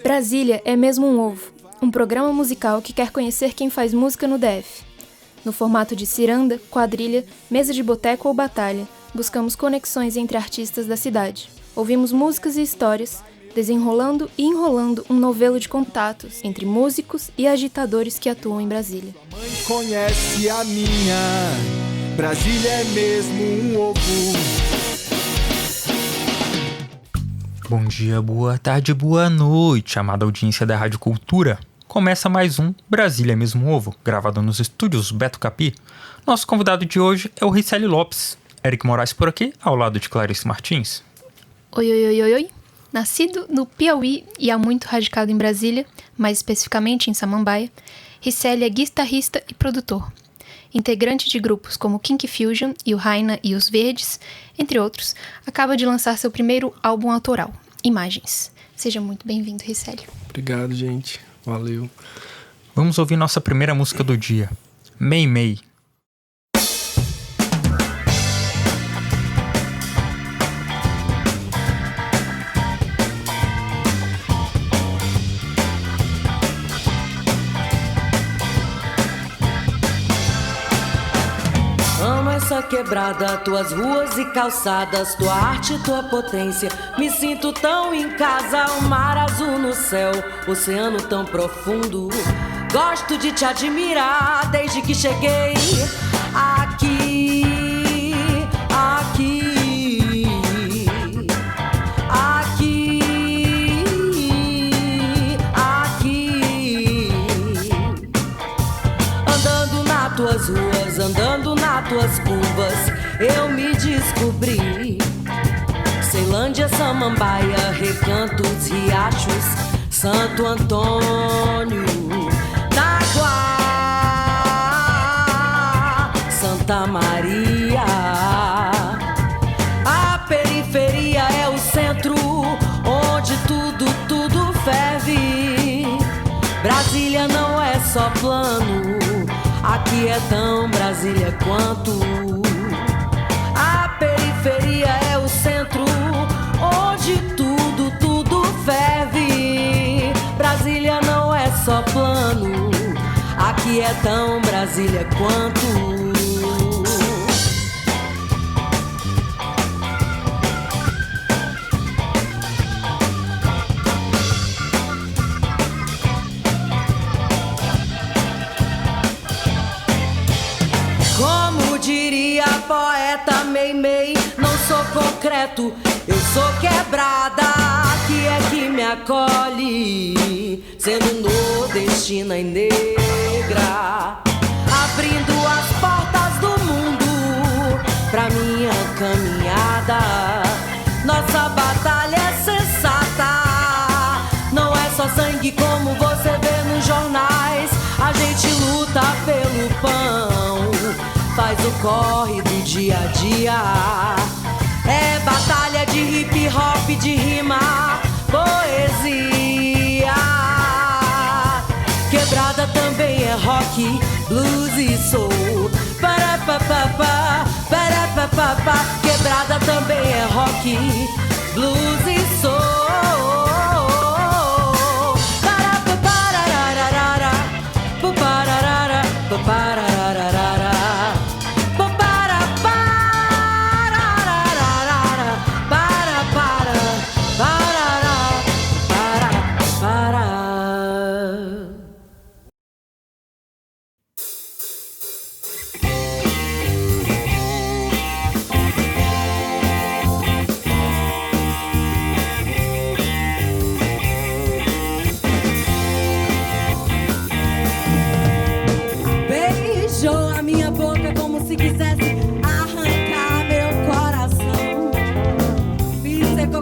Brasília é mesmo um ovo, um programa musical que quer conhecer quem faz música no DF. No formato de ciranda, quadrilha, mesa de boteco ou batalha, buscamos conexões entre artistas da cidade. Ouvimos músicas e histórias, desenrolando e enrolando um novelo de contatos entre músicos e agitadores que atuam em Brasília. A mãe conhece a minha, Brasília é mesmo um ovo. Bom dia, boa tarde, boa noite, amada audiência da Rádio Cultura. Começa mais um Brasília é mesmo um ovo, gravado nos estúdios Beto Capi. Nosso convidado de hoje é o Ricelli Lopes. Eric Moraes por aqui, ao lado de Clarice Martins. Oi. Nascido no Piauí e há muito radicado em Brasília, mais especificamente em Samambaia, Ricelli é guitarrista e produtor. Integrante de grupos como Kinky Fusion e o Raina e os Verdes, entre outros, acaba de lançar seu primeiro álbum autoral, Imagens. Seja muito bem-vindo, Ricelli. Obrigado, gente. Valeu. Vamos ouvir nossa primeira música do dia, Mei Mei. Essa quebrada, tuas ruas e calçadas, tua arte, tua potência. Me sinto tão em casa, o mar azul no céu, oceano tão profundo. Gosto de te admirar desde que cheguei aqui. Andando nas tuas ruas, andando nas tuas curvas, eu me descobri. Ceilândia, Samambaia, Recantos, Riachos, Santo Antônio, Taguá, Santa Maria. A periferia é o centro onde tudo ferve. Brasília não é só plano, aqui é tão Brasília quanto. A periferia é o centro onde tudo ferve. Brasília não é só plano, aqui é tão Brasília quanto. Diria a poeta Mei, não sou concreto, eu sou quebrada, que é que me acolhe, sendo nordestina e negra, abrindo as portas do mundo pra minha caminhada. Nossa batalha é sensata, não é só sangue como você vê nos jornais, a gente luta pelo pão, faz o corre do dia a dia. É batalha de hip hop, de rima, poesia. Quebrada também é rock, blues e soul. Parapapapá, parapapapá. Quebrada também é rock, blues e soul. Parapaparararara, pupararara, puparararara.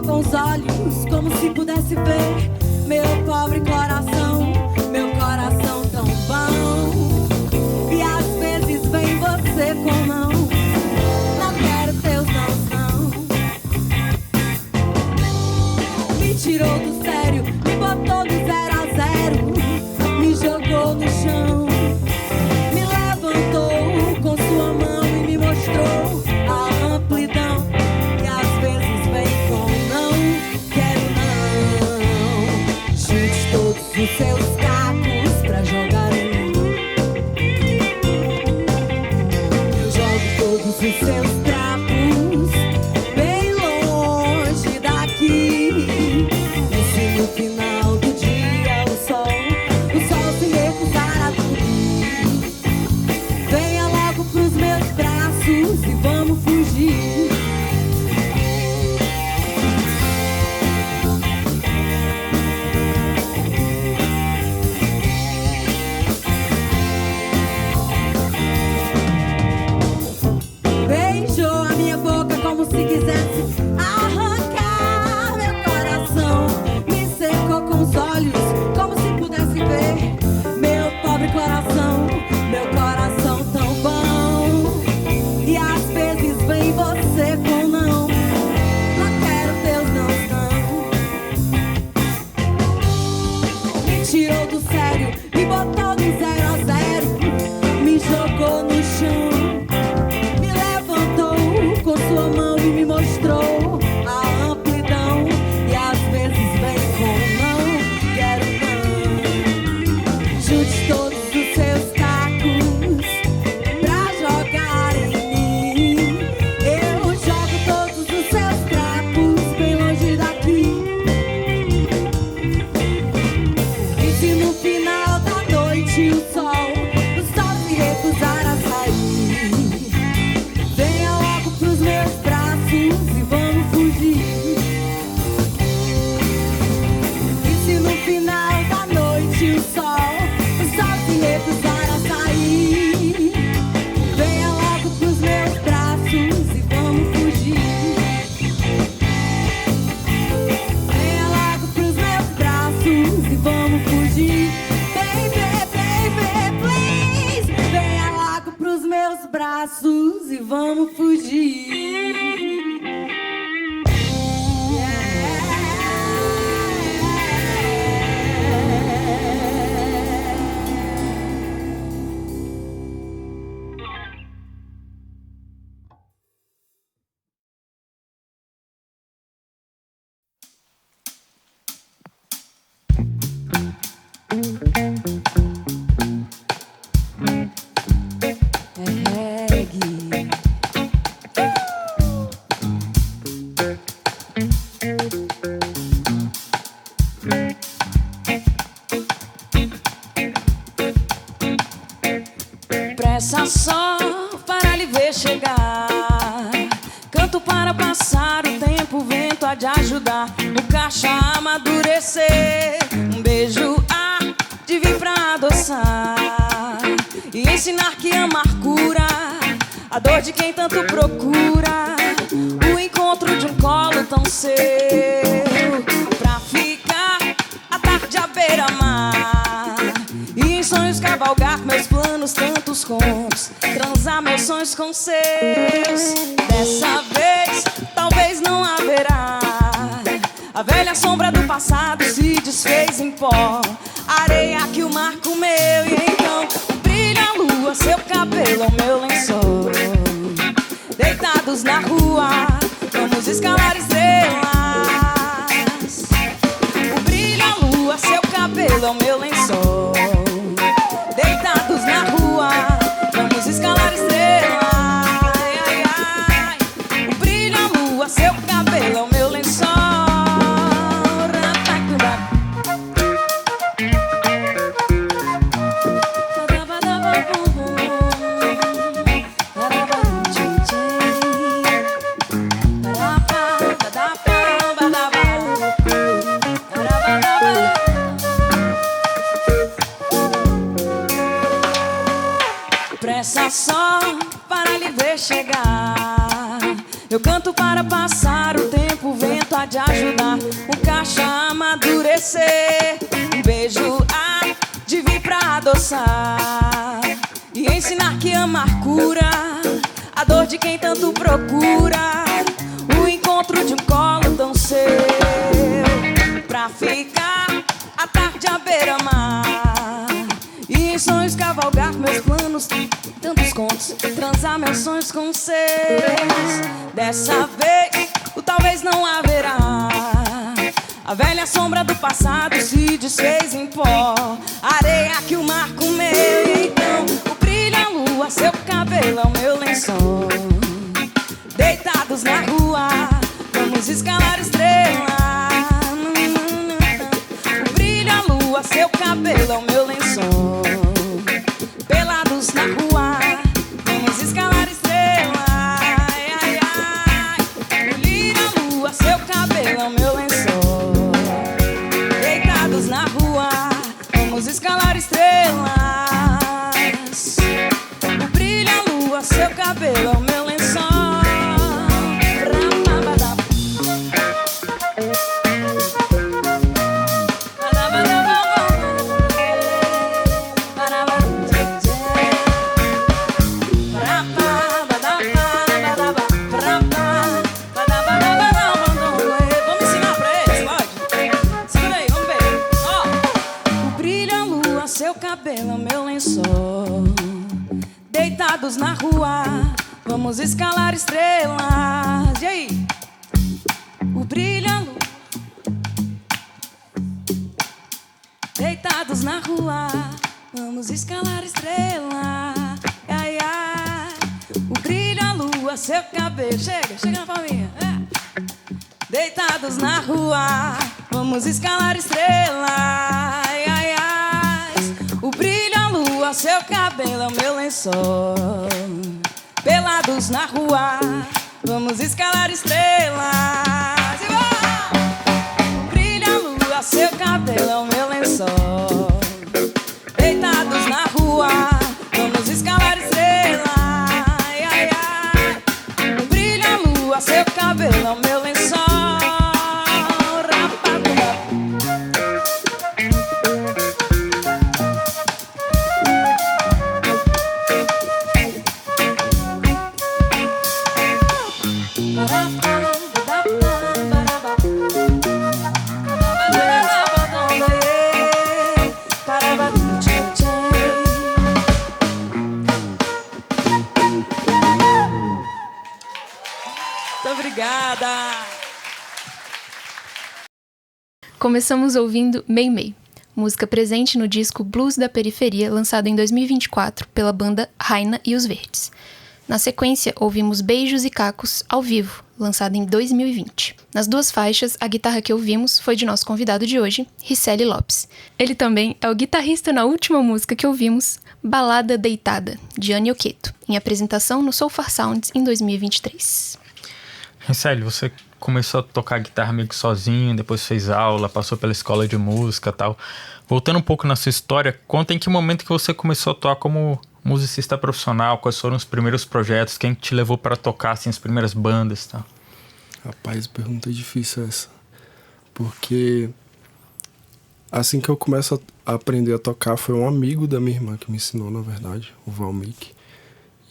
Com os olhos, como se pudesse ver meu pobre coração, meu coração tão bom. E às vezes vem você com não, não quero teus não. Me tirou do sério, me botou do 0 a 0, me jogou no chão, me levantou com sua mão e me mostrou a amplidão. E às vezes vem com não quero não. Chute E se no final da noite o sol se recusar a sair, venha logo pros meus braços e vamos fugir. Venha logo pros meus braços e vamos fugir. Baby, baby, please. Venha logo pros meus braços e vamos fugir. Pressa só para lhe ver chegar. Canto para passar o tempo, o vento há de ajudar o cacho a amadurecer. Um beijo há de vir pra adoçar e ensinar que amar cura a dor de quem tanto procura. O encontro de um colo tão seu pra ficar a tarde à beira-mar e em sonhos cavalgar meus planos, tantos contos, transar meus sonhos com seus. Dessa vez, talvez não haverá. A velha sombra do passado se desfez em pó, areia que o mar comeu. E então brilha a lua, seu cabelo é o meu lençol. Deitados na rua, vamos escalar estrelas. O brilho a lua, seu cabelo é o meu lençol. Deitados na rua, vamos escalar estrelas. Ai, ai, ai. O brilho a lua, seu cabelo é o meu lençol. Pressa só para lhe ver chegar. Eu canto para passar o tempo, o vento há de ajudar o cacho a amadurecer. Um beijo há de vir pra adoçar e ensinar que amar cura a dor de quem tanto procura. O encontro de um colo tão seu pra ficar a tarde à beira-mar e em sonhos cavalgar meus planos, tantos contos, transar meus sonhos com seus. Dessa vez, o talvez não haverá. A velha sombra do passado se desfez em pó, areia que o mar comeu. E então, o brilho a lua, seu cabelo é o meu lençol. Deitados na rua, vamos escalar estrelas. O brilho a lua, seu cabelo é o meu lençol. Pelados na rua, vamos escalar estrelas. Ai, ai, ai. O brilho a lua, seu cabelo é o meu lençol. Deitados na rua, vamos escalar estrelas. O brilho a lua, seu cabelo é o meu lençol. Deitados na rua, vamos escalar estrelas. E aí? O brilho a lua. Deitados na rua, vamos escalar estrelas. Ai, ai. O brilho a lua, seu cabelo. Chega, chega na palminha. Deitados na rua, vamos escalar estrelas. Ai, ai, ai. O brilho a lua, seu cabelo é o meu lençol. Pelados na rua, vamos escalar estrelas. Começamos ouvindo Mei Mei, música presente no disco Blues da Periferia, lançado em 2024 pela banda Raina e os Verdes. Na sequência, ouvimos Beijos e Cacos ao vivo, lançado em 2020. Nas duas faixas, a guitarra que ouvimos foi de nosso convidado de hoje, Ricelli Lopes. Ele também é o guitarrista na última música que ouvimos, Balada Deitada, de Anny Oqueto, em apresentação no Soulfar Sounds em 2023. Ricelli, você começou a tocar guitarra meio que sozinho, depois fez aula, passou pela escola de música e tal. Voltando um pouco na sua história, conta em que momento que você começou a tocar como musicista profissional, quais foram os primeiros projetos, quem te levou para tocar, assim, as primeiras bandas e tal? Rapaz, pergunta difícil essa. Porque assim que eu começo a aprender a tocar, foi um amigo da minha irmã que me ensinou, na verdade, o Valmic.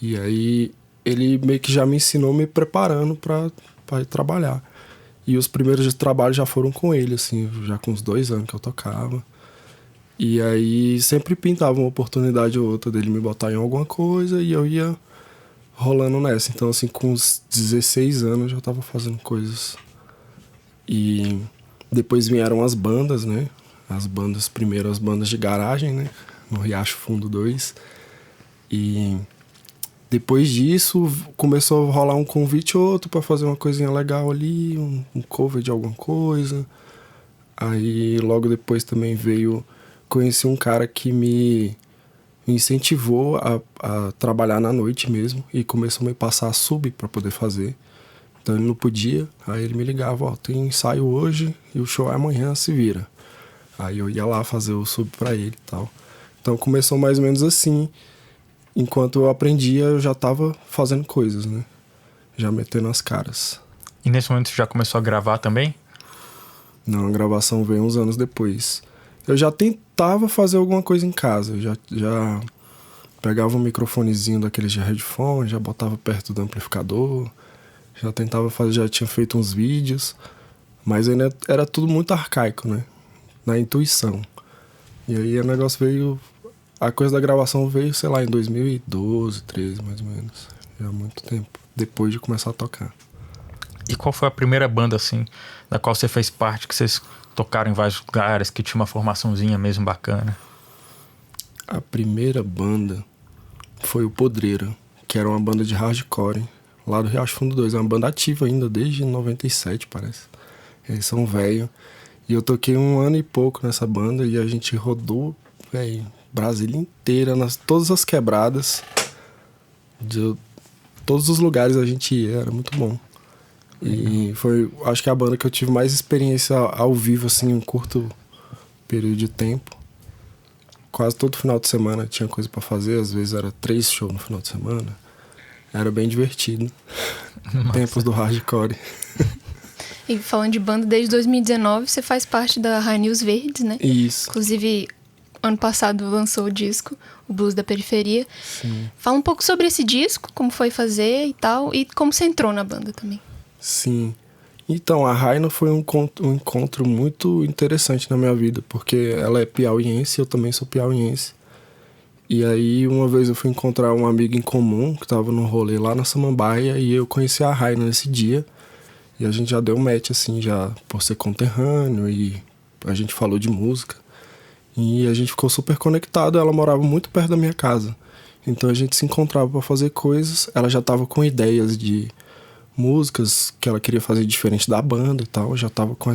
E aí ele meio que já me ensinou me preparando para ir trabalhar. E os primeiros trabalhos já foram com ele, assim, já com uns 2 anos que eu tocava. E aí sempre pintava uma oportunidade ou outra dele me botar em alguma coisa e eu ia rolando nessa. Então, assim, com uns 16 anos eu já tava fazendo coisas. E depois vieram as bandas, né? Primeiro as bandas de garagem, né? No Riacho Fundo 2. E depois disso começou a rolar um convite ou outro pra fazer uma coisinha legal ali, um cover de alguma coisa. Aí logo depois também conheci um cara que me incentivou a trabalhar na noite mesmo e começou a me passar a sub para poder fazer. Então ele não podia, aí ele me ligava, ó, tem ensaio hoje e o show é amanhã, se vira. Aí eu ia lá fazer o sub para ele e tal. Então começou mais ou menos assim. Enquanto eu aprendia, eu já tava fazendo coisas, né? Já metendo as caras. E nesse momento você já começou a gravar também? Não, a gravação veio uns anos depois. Eu já tentava fazer alguma coisa em casa. Eu já pegava um microfonezinho daqueles de headphone, já botava perto do amplificador. Já tentava fazer, já tinha feito uns vídeos. Mas ainda era tudo muito arcaico, né? Na intuição. E aí o negócio veio... A coisa da gravação veio, sei lá, em 2012, 2013, mais ou menos. Já há muito tempo. Depois de começar a tocar. E qual foi a primeira banda, assim, da qual você fez parte, que vocês tocaram em vários lugares, que tinha uma formaçãozinha mesmo bacana? A primeira banda foi o Podreira, que era uma banda de hardcore, lá do Riacho Fundo 2. É uma banda ativa ainda, desde 97, parece. Eles são velhos. E eu toquei 1 ano e pouco nessa banda e a gente rodou, velho, Brasília inteira, todas as quebradas. Todos os lugares a gente ia, era muito bom. E foi, acho que a banda que eu tive mais experiência ao vivo, assim, em um curto período de tempo. Quase todo final de semana tinha coisa pra fazer, às vezes era 3 shows no final de semana. Era bem divertido. Tempos do hardcore. E falando de banda, desde 2019 você faz parte da Raina e os Verdes, né? Isso. Inclusive, ano passado lançou o disco, o Blues da Periferia. Sim. Fala um pouco sobre esse disco, como foi fazer e tal, e como você entrou na banda também. Sim. Então, a Raina foi um encontro muito interessante na minha vida, porque ela é piauiense, eu também sou piauiense. E aí, uma vez eu fui encontrar um amigo em comum, que tava no rolê lá na Samambaia, e eu conheci a Raina nesse dia. E a gente já deu match, assim, já por ser conterrâneo, e a gente falou de música. E a gente ficou super conectado, ela morava muito perto da minha casa. Então a gente se encontrava pra fazer coisas, ela já tava com ideias de músicas que ela queria fazer diferente da banda e tal, já tava com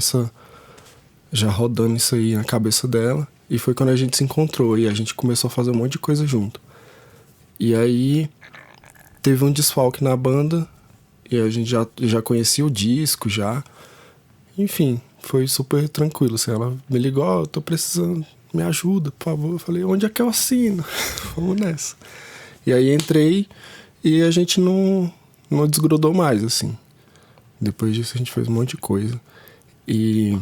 já rodando isso aí na cabeça dela. E foi quando a gente se encontrou e a gente começou a fazer um monte de coisa junto. E aí teve um desfalque na banda e a gente já conhecia o disco já. Enfim, foi super tranquilo. Assim, ela me ligou, eu tô precisando, me ajuda, por favor. Eu falei, onde é que eu assino? Vamos nessa. E aí entrei e a gente não desgrudou mais, assim. Depois disso a gente fez um monte de coisa. E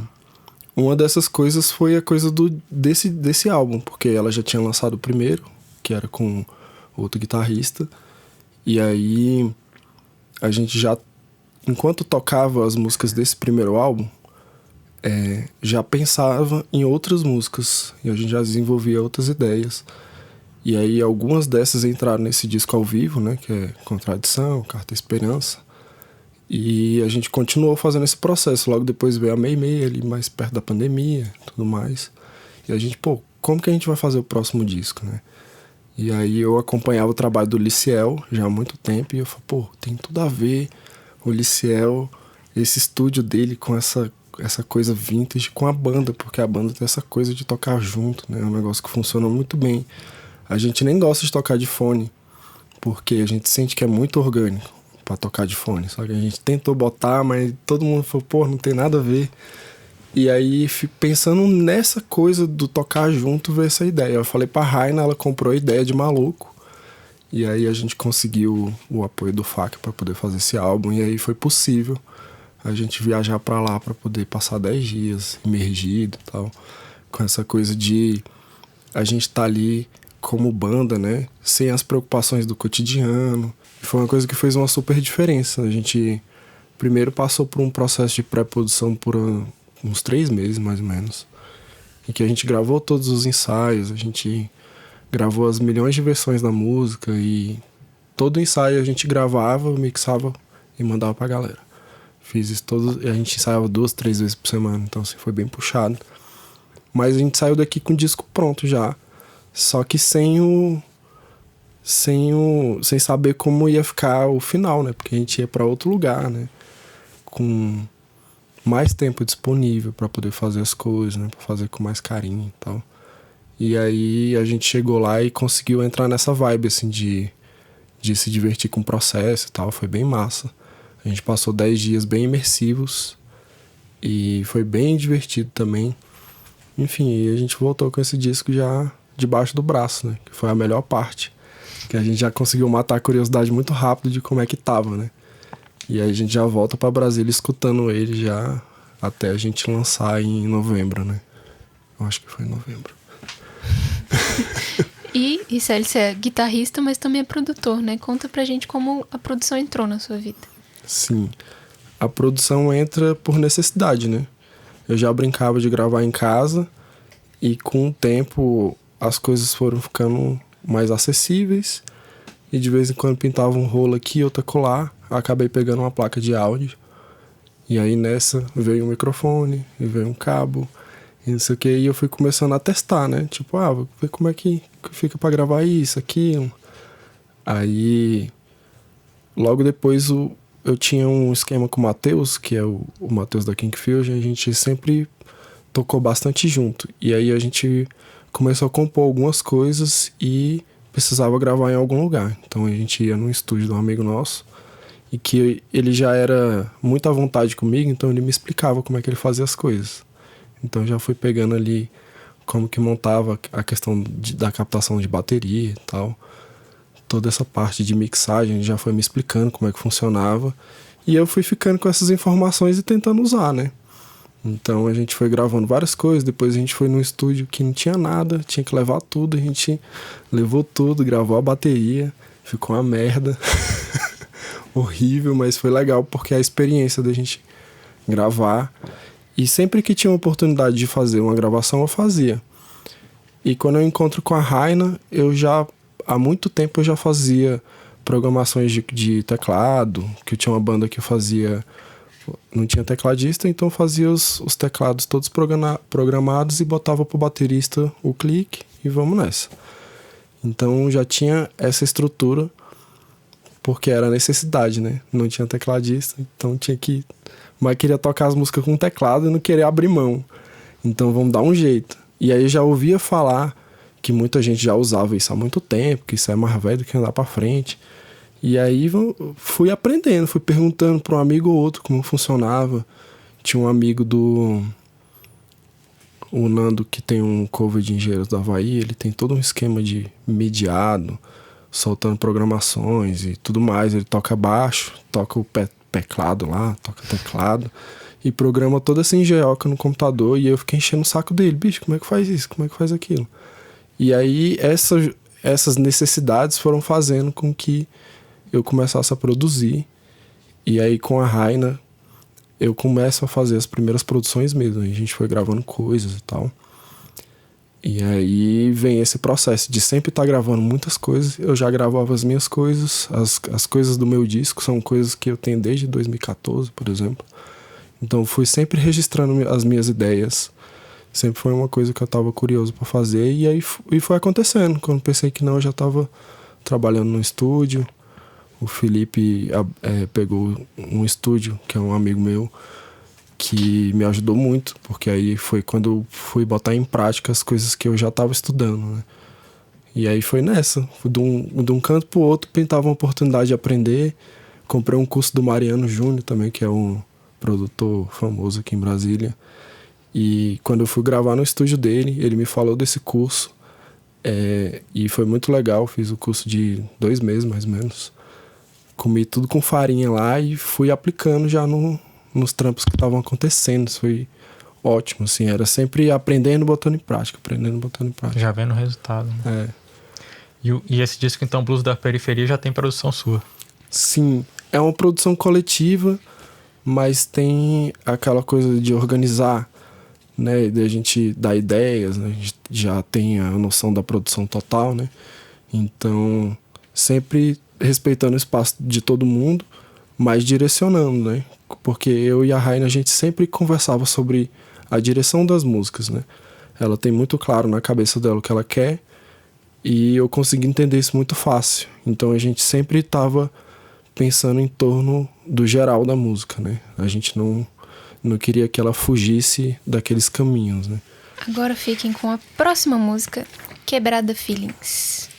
uma dessas coisas foi a coisa desse álbum, porque ela já tinha lançado o primeiro, que era com outro guitarrista. E aí a gente já, enquanto tocava as músicas desse primeiro álbum, já pensava em outras músicas. E a gente já desenvolvia outras ideias. E aí algumas dessas entraram nesse disco ao vivo, né? Que é Contradição, Carta Esperança. E a gente continuou fazendo esse processo. Logo depois veio a Meimei, ali mais perto da pandemia e tudo mais. E a gente, como que a gente vai fazer o próximo disco, né? E aí eu acompanhava o trabalho do Liciel já há muito tempo. E eu falei, tem tudo a ver o Liciel, esse estúdio dele com essa coisa vintage com a banda. Porque a banda tem essa coisa de tocar junto, né? É um negócio que funciona muito bem. A gente nem gosta de tocar de fone, porque a gente sente que é muito orgânico pra tocar de fone. Só que a gente tentou botar, mas todo mundo falou, não tem nada a ver. E aí, pensando nessa coisa do tocar junto, veio essa ideia. Eu falei pra Raina, ela comprou a ideia de maluco. E aí a gente conseguiu o apoio do FAC pra poder fazer esse álbum. E aí foi possível a gente viajar pra lá pra poder passar 10 dias imergido e tal. Com essa coisa de a gente tá ali como banda, né? Sem as preocupações do cotidiano. Foi uma coisa que fez uma super diferença. A gente primeiro passou por um processo de pré-produção por uns 3 meses, mais ou menos, em que a gente gravou todos os ensaios, a gente gravou as milhões de versões da música e todo ensaio a gente gravava, mixava e mandava pra galera. Fiz isso todo, a gente ensaiava 2, 3 vezes por semana, então assim, foi bem puxado. Mas a gente saiu daqui com o disco pronto já, só que sem saber como ia ficar o final, né? Porque a gente ia para outro lugar, né? Com mais tempo disponível para poder fazer as coisas, né? Para fazer com mais carinho e tal. E aí a gente chegou lá e conseguiu entrar nessa vibe, assim, de se divertir com o processo e tal. Foi bem massa. A gente passou 10 dias bem imersivos e foi bem divertido também. Enfim, e a gente voltou com esse disco já debaixo do braço, né? Que foi a melhor parte. Que a gente já conseguiu matar a curiosidade muito rápido de como é que tava, né? E aí a gente já volta pra Brasília escutando ele já até a gente lançar em novembro, né? Eu acho que foi em novembro. E Célio, você é guitarrista, mas também é produtor, né? Conta pra gente como a produção entrou na sua vida. Sim. A produção entra por necessidade, né? Eu já brincava de gravar em casa e com o tempo as coisas foram ficando mais acessíveis e de vez em quando pintava um rolo aqui, outra colar. Acabei pegando uma placa de áudio e aí nessa veio um microfone e veio um cabo e não sei o que, e eu fui começando a testar, né? Tipo, vou ver como é que fica pra gravar isso, aquilo. Aí logo depois eu tinha um esquema com o Matheus, que é o Matheus da King Fusion, a gente sempre tocou bastante junto. E aí a gente começou a compor algumas coisas e precisava gravar em algum lugar. Então a gente ia num estúdio de um amigo nosso e que ele já era muito à vontade comigo, então ele me explicava como é que ele fazia as coisas. Então já fui pegando ali como que montava a questão da captação de bateria e tal. Toda essa parte de mixagem, ele já foi me explicando como é que funcionava. E eu fui ficando com essas informações e tentando usar, né? Então a gente foi gravando várias coisas, depois a gente foi num estúdio que não tinha nada, tinha que levar tudo, a gente levou tudo, gravou a bateria, ficou uma merda, horrível, mas foi legal porque a experiência da gente gravar, e sempre que tinha uma oportunidade de fazer uma gravação eu fazia. E quando eu encontro com a Raina, há muito tempo eu já fazia programações de teclado, que eu tinha uma banda que eu fazia. Não tinha tecladista, então fazia os teclados todos programados e botava pro baterista o clique e vamos nessa. Então já tinha essa estrutura, porque era necessidade, né? Não tinha tecladista, então tinha que... Mas queria tocar as músicas com teclado e não queria abrir mão. Então vamos dar um jeito. E aí eu já ouvia falar que muita gente já usava isso há muito tempo, que isso é mais velho do que andar pra frente. E aí fui aprendendo, fui perguntando para um amigo ou outro como funcionava. Tinha um amigo o Nando, que tem um cover de Engenheiros do Havaí, ele tem todo um esquema de mediado, soltando programações e tudo mais. Ele toca baixo, toca o teclado lá, toca teclado e programa toda essa engenhoca no computador. E eu fiquei enchendo o saco dele, bicho, como é que faz isso? Como é que faz aquilo? E aí essas necessidades foram fazendo com que eu começasse a produzir. E aí com a Raina eu começo a fazer as primeiras produções mesmo. A gente foi gravando coisas e tal. E aí vem esse processo de sempre estar gravando muitas coisas. Eu já gravava as minhas coisas, as coisas do meu disco são coisas que eu tenho desde 2014, por exemplo. Então fui sempre registrando as minhas ideias. Sempre foi uma coisa que eu estava curioso para fazer. E aí foi acontecendo. Quando pensei que não, eu já estava trabalhando no estúdio. O Felipe pegou um estúdio, que é um amigo meu, que me ajudou muito, porque aí foi quando eu fui botar em prática as coisas que eu já estava estudando, né? E aí foi nessa, de um canto pro outro, pintava uma oportunidade de aprender. Comprei um curso do Mariano Júnior também, que é um produtor famoso aqui em Brasília. E quando eu fui gravar no estúdio dele, ele me falou desse curso, e foi muito legal. Fiz o curso de 2 meses, mais ou menos. Comi tudo com farinha lá e fui aplicando já nos trampos que estavam acontecendo. Isso foi ótimo, assim, era sempre aprendendo, botando em prática, Já vendo o resultado, né? E esse disco, então, Blues da Periferia, já tem produção sua? Sim, é uma produção coletiva, mas tem aquela coisa de organizar, né, de a gente dar ideias, né? A gente já tem a noção da produção total, né? Então, sempre respeitando o espaço de todo mundo, mas direcionando, né? Porque eu e a Raina, a gente sempre conversava sobre a direção das músicas, né? Ela tem muito claro na cabeça dela o que ela quer e eu consegui entender isso muito fácil. Então a gente sempre estava pensando em torno do geral da música, né? A gente não queria que ela fugisse daqueles caminhos, né? Agora fiquem com a próxima música, Quebrada Feelings.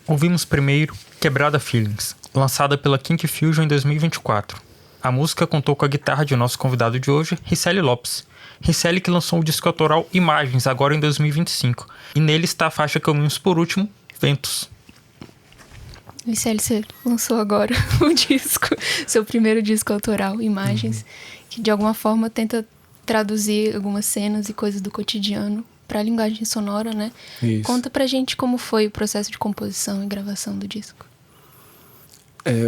Ouvimos primeiro Quebrada Feelings, lançada pela Kink Fusion em 2024. A música contou com a guitarra de nosso convidado de hoje, Ricelli Lopes. Ricelli que lançou o disco autoral Imagens, agora em 2025. E nele está a faixa que ouvimos por último, Ventos. Ricelli, você lançou agora o disco, seu primeiro disco autoral, Imagens, que de alguma forma tenta traduzir algumas cenas e coisas do cotidiano para a linguagem sonora, né? Isso. Conta pra gente como foi o processo de composição e gravação do disco.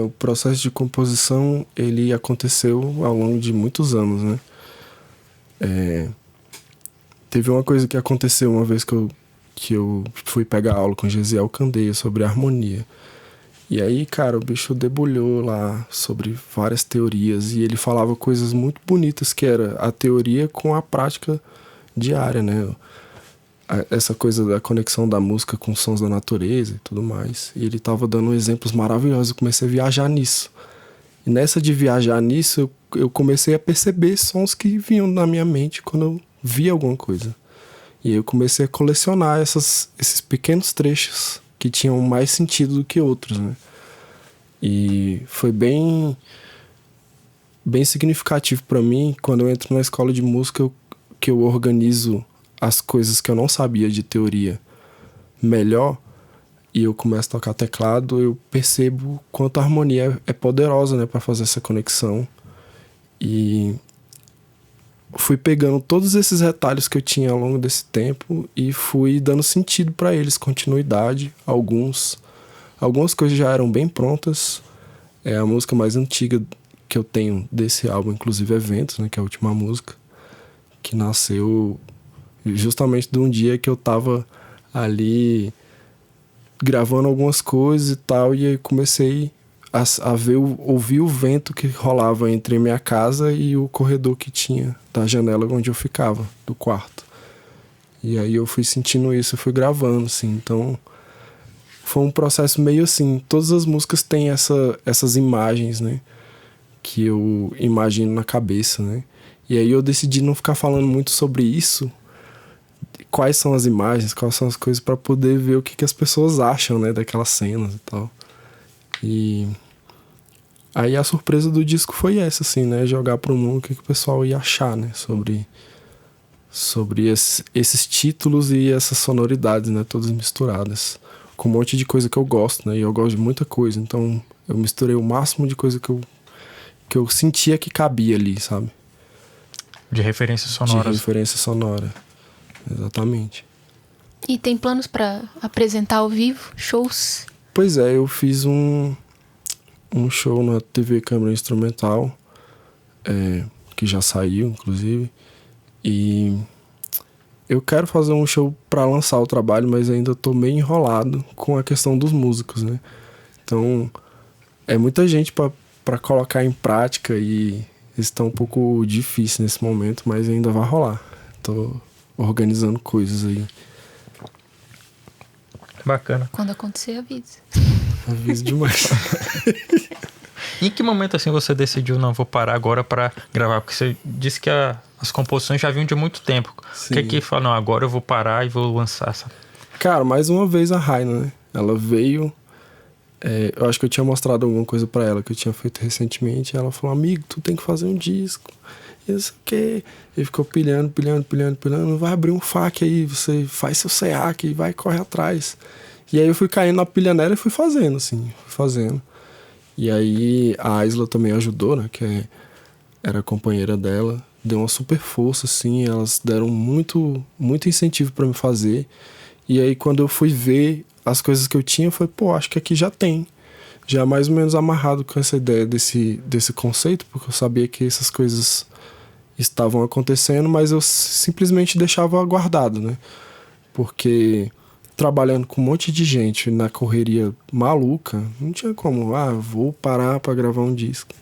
O processo de composição, ele aconteceu ao longo de muitos anos, né? Teve uma coisa que aconteceu uma vez que eu fui pegar aula com Gesiel Candeia sobre harmonia. E aí, cara, o bicho debulhou lá sobre várias teorias e ele falava coisas muito bonitas, que era a teoria com a prática diária, né? Essa coisa da conexão da música com sons da natureza e tudo mais. E ele tava dando exemplos maravilhosos, eu comecei a viajar nisso. E nessa de viajar nisso, eu comecei a perceber sons que vinham na minha mente quando eu via alguma coisa. E aí eu comecei a colecionar esses pequenos trechos que tinham mais sentido do que outros, né? E foi bem significativo para mim quando eu entro na escola de música que eu organizo as coisas que eu não sabia de teoria melhor e eu começo a tocar teclado, eu percebo quanto a harmonia é poderosa, né, para fazer essa conexão. E fui pegando todos esses retalhos que eu tinha ao longo desse tempo e fui dando sentido para eles, continuidade. Algumas coisas já eram bem prontas. A música mais antiga que eu tenho desse álbum, inclusive, é Ventos, né, que é a última música, que nasceu justamente de um dia que eu tava ali gravando algumas coisas e tal, e aí comecei a ver, ouvir o vento que rolava entre a minha casa e o corredor que tinha da janela onde eu ficava, do quarto. E aí eu fui sentindo isso, eu fui gravando, assim. Então foi um processo meio assim, todas as músicas têm essas imagens, né, que eu imagino na cabeça, né. E aí eu decidi não ficar falando muito sobre isso, quais são as imagens, quais são as coisas, para poder ver o que as pessoas acham, né, daquelas cenas e tal. E aí a surpresa do disco foi essa, assim, né, jogar pro mundo o que o pessoal ia achar, né, sobre esses títulos e essas sonoridades, né, todas misturadas, com um monte de coisa que eu gosto, né, e eu gosto de muita coisa, então eu misturei o máximo de coisa que eu sentia que cabia ali, sabe? De referências sonoras. De referência sonora, exatamente. E tem planos pra apresentar ao vivo, shows? Pois é, eu fiz um show na TV Câmara Instrumental, que já saiu, inclusive, e eu quero fazer um show para lançar o trabalho, mas ainda tô meio enrolado com a questão dos músicos, né? Então, é muita gente para colocar em prática e está um pouco difícil nesse momento, mas ainda vai rolar. Tô organizando coisas aí. Bacana. Quando acontecer, avisa. Aviso demais. Em que momento assim você decidiu, não, vou parar agora para gravar? Porque você disse que as composições já vinham de muito tempo. Sim. O que é que fala, não, agora eu vou parar e vou lançar essa? Cara, mais uma vez a Raina, né? Ela veio... eu acho que eu tinha mostrado alguma coisa pra ela que eu tinha feito recentemente. Ela falou, amigo, tu tem que fazer um disco. E eu sei o quê. E ficou pilhando. Vai abrir um FAQ aí, você faz seu SEAC e vai correr atrás. E aí eu fui caindo na pilha nela e fui fazendo, assim. E aí a Isla também ajudou, né? Que era companheira dela. Deu uma super força, assim. Elas deram muito incentivo pra me fazer. E aí quando eu fui ver as coisas que eu tinha, foi, acho que aqui já tem. Já mais ou menos amarrado com essa ideia desse conceito, porque eu sabia que essas coisas estavam acontecendo, mas eu simplesmente deixava guardado, né? Porque trabalhando com um monte de gente na correria maluca, não tinha como, vou parar pra gravar um disco.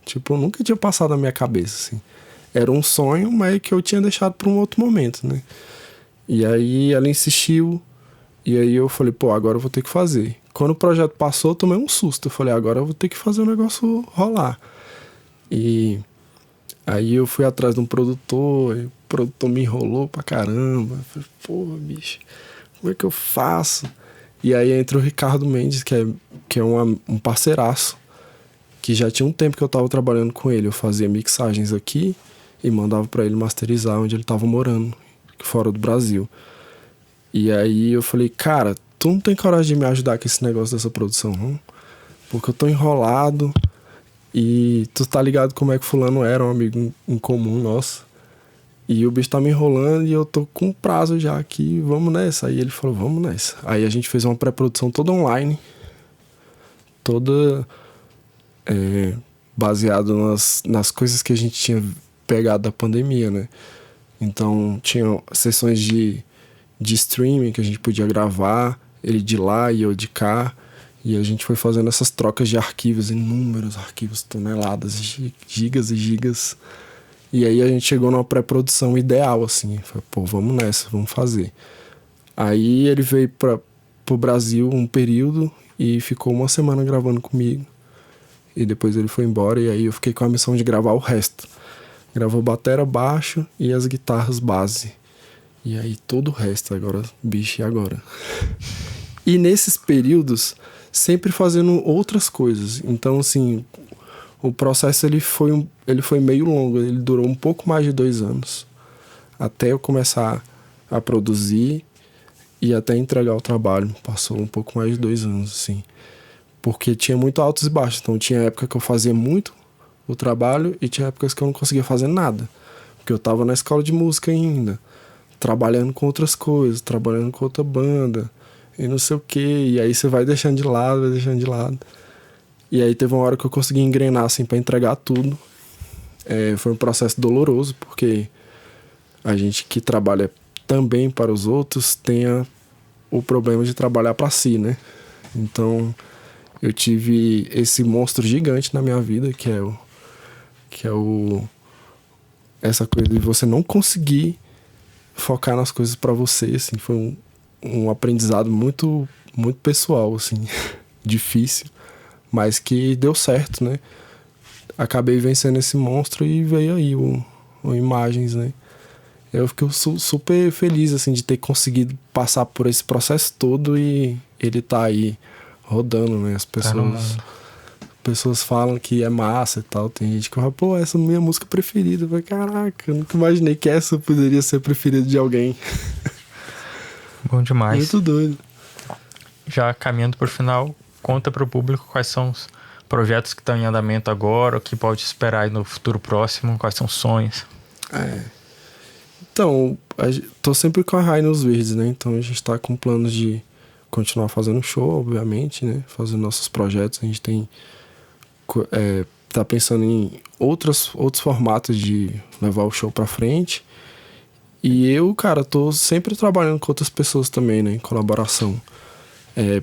Tipo, nunca tinha passado na minha cabeça, assim. Era um sonho, mas que eu tinha deixado pra um outro momento, né? E aí ela insistiu, e aí eu falei, agora eu vou ter que fazer. Quando o projeto passou, eu tomei um susto. Eu falei, agora eu vou ter que fazer o negócio rolar. E aí eu fui atrás de um produtor, e o produtor me enrolou pra caramba. Eu falei, bicho, como é que eu faço? E aí entra o Ricardo Mendes, que é um parceiraço, que já tinha um tempo que eu tava trabalhando com ele. Eu fazia mixagens aqui e mandava pra ele masterizar onde ele tava morando, fora do Brasil. E aí eu falei, cara, tu não tem coragem de me ajudar com esse negócio dessa produção, não? Porque eu tô enrolado e tu tá ligado como é que fulano era, um amigo em comum nosso. E o bicho tá me enrolando e eu tô com prazo já aqui, vamos nessa. Aí ele falou, vamos nessa. Aí a gente fez uma pré-produção toda online, toda baseada nas coisas que a gente tinha pegado da pandemia, né? Então tinha sessões de streaming que a gente podia gravar, ele de lá e eu de cá, e a gente foi fazendo essas trocas de arquivos, inúmeros arquivos, toneladas, gigas e gigas. E aí a gente chegou numa pré-produção ideal, assim, foi, vamos nessa, vamos fazer. Aí ele veio pro Brasil um período e ficou uma semana gravando comigo, e depois ele foi embora, e aí eu fiquei com a missão de gravar o resto. Gravou batera, baixo e as guitarras base. E aí todo o resto agora, bicho, e agora? E nesses períodos, sempre fazendo outras coisas. Então, assim, o processo ele foi meio longo. Ele durou um pouco mais de 2 anos. Até eu começar a produzir e até entregar o trabalho. Passou um pouco mais de 2 anos, assim. Porque tinha muito altos e baixos. Então tinha época que eu fazia muito o trabalho e tinha épocas que eu não conseguia fazer nada. Porque eu tava na escola de música ainda, trabalhando com outras coisas, trabalhando com outra banda, e não sei o quê. E aí você vai deixando de lado. E aí teve uma hora que eu consegui engrenar, assim, pra entregar tudo. Foi um processo doloroso, porque a gente que trabalha também para os outros tem o problema de trabalhar para si, né? Então, eu tive esse monstro gigante na minha vida, que é essa coisa de você não conseguir focar nas coisas para você, assim. Foi um aprendizado muito, muito pessoal, assim, difícil, mas que deu certo, né? Acabei vencendo esse monstro e veio aí o Imagens, né? Eu fico super feliz, assim, de ter conseguido passar por esse processo todo e ele tá aí rodando, né? As pessoas falam que é massa e tal. Tem gente que fala, pô, essa é a minha música preferida. Eu falei, caraca, eu nunca imaginei que essa poderia ser a preferida de alguém. Bom demais. Muito doido. Já caminhando pro final, conta pro público quais são os projetos que estão em andamento agora, o que pode esperar aí no futuro próximo, quais são os sonhos. Então, tô sempre com a Rai nos Verdes, né? Então a gente tá com planos de continuar fazendo show, obviamente, né? Fazendo nossos projetos. A gente tá pensando em outros formatos de levar o show pra frente. E eu, cara, tô sempre trabalhando com outras pessoas também, né? Em colaboração.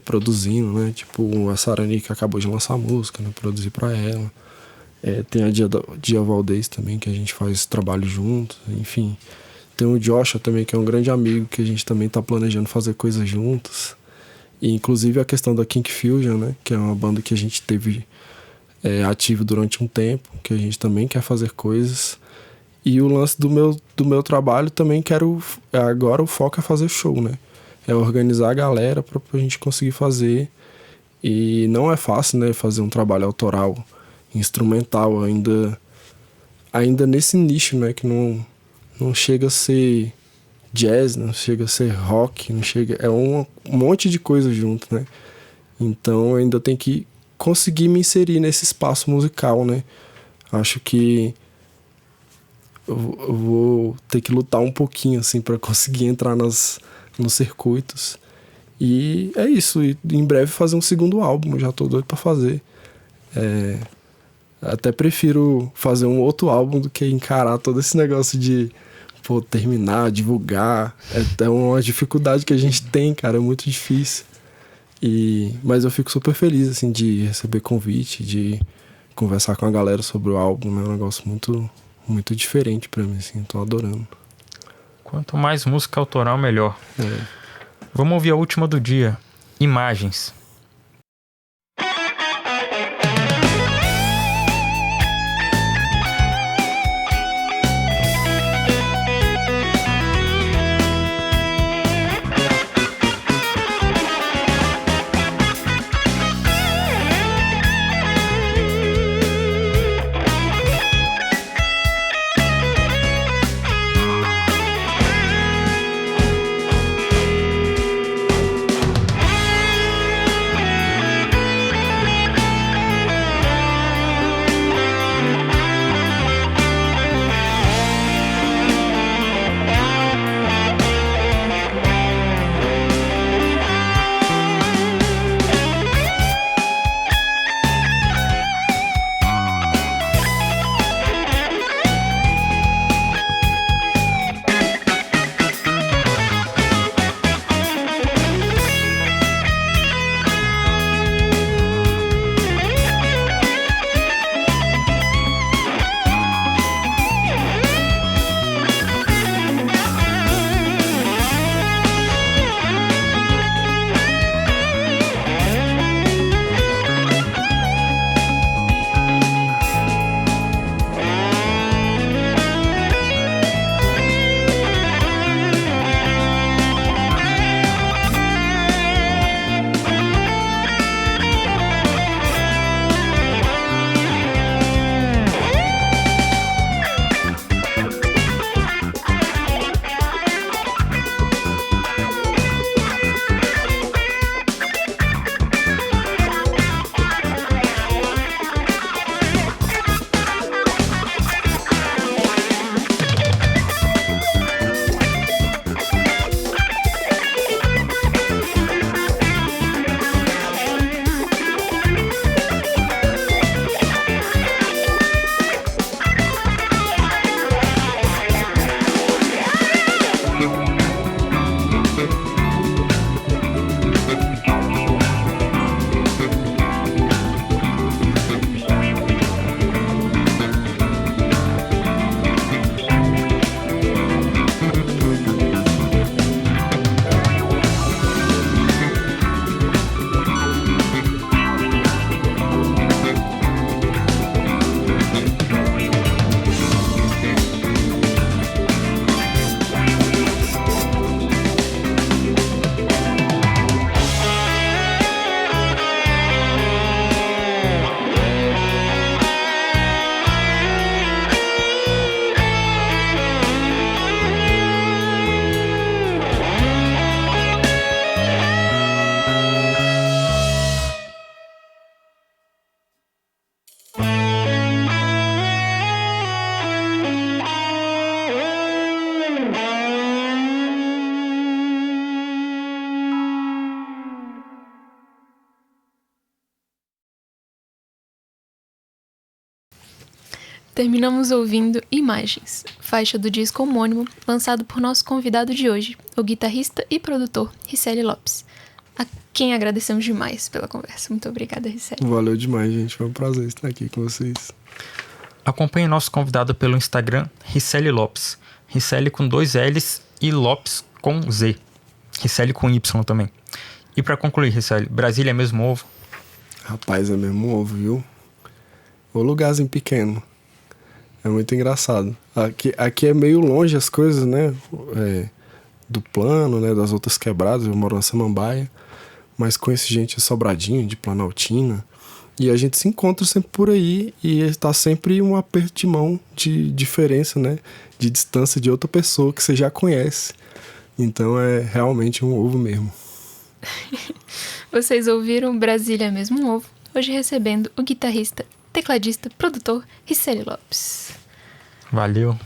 Produzindo, né? Tipo, a Sarani que acabou de lançar música, né? Produzi pra ela. Tem a Dia Valdez também, que a gente faz trabalho juntos, enfim. Tem o Joshua também, que é um grande amigo, que a gente também tá planejando fazer coisas juntos. E inclusive a questão da Kink Fusion, né? Que é uma banda que a gente teve ativo durante um tempo, que a gente também quer fazer coisas. E o lance do meu trabalho também agora o foco é fazer show, né? É organizar a galera pra gente conseguir fazer. E não é fácil, né? Fazer um trabalho autoral, instrumental, ainda nesse nicho, né? Que não chega a ser jazz, não chega a ser rock, não chega... É um monte de coisa junto, né? Então eu ainda tenho que conseguir me inserir nesse espaço musical, né? Acho que eu vou ter que lutar um pouquinho, assim, para conseguir entrar nos circuitos. E é isso. E em breve fazer um segundo álbum. Eu já tô doido pra fazer. Até prefiro fazer um outro álbum do que encarar todo esse negócio de terminar, divulgar. É uma dificuldade que a gente tem, cara. É muito difícil. Mas eu fico super feliz, assim, de receber convite, de conversar com a galera sobre o álbum. É um negócio muito, muito diferente pra mim, assim. Tô adorando. Quanto mais música autoral, melhor. Vamos ouvir a última do dia. Imagens. Terminamos ouvindo Imagens, faixa do disco homônimo, lançado por nosso convidado de hoje, o guitarrista e produtor Ricelli Lopes, a quem agradecemos demais pela conversa. Muito obrigada, Ricelli. Valeu demais, gente. Foi um prazer estar aqui com vocês. Acompanhe nosso convidado pelo Instagram, Ricelli Lopes. Ricelli com 2 L's e Lopes com Z. Ricelli com Y também. E pra concluir, Ricelli, Brasília é mesmo ovo? Rapaz, é mesmo ovo, viu? O lugarzinho pequeno. É muito engraçado. Aqui é meio longe as coisas, né? Do plano, né? Das outras quebradas. Eu moro na Samambaia. Mas conheço gente de Sobradinho, de Planaltina. E a gente se encontra sempre por aí. E está sempre um aperto de mão de diferença, né? De distância de outra pessoa que você já conhece. Então é realmente um ovo mesmo. Vocês ouviram Brasília é mesmo um ovo, hoje recebendo o guitarrista, tecladista, produtor Ricelli Lopes. Valeu.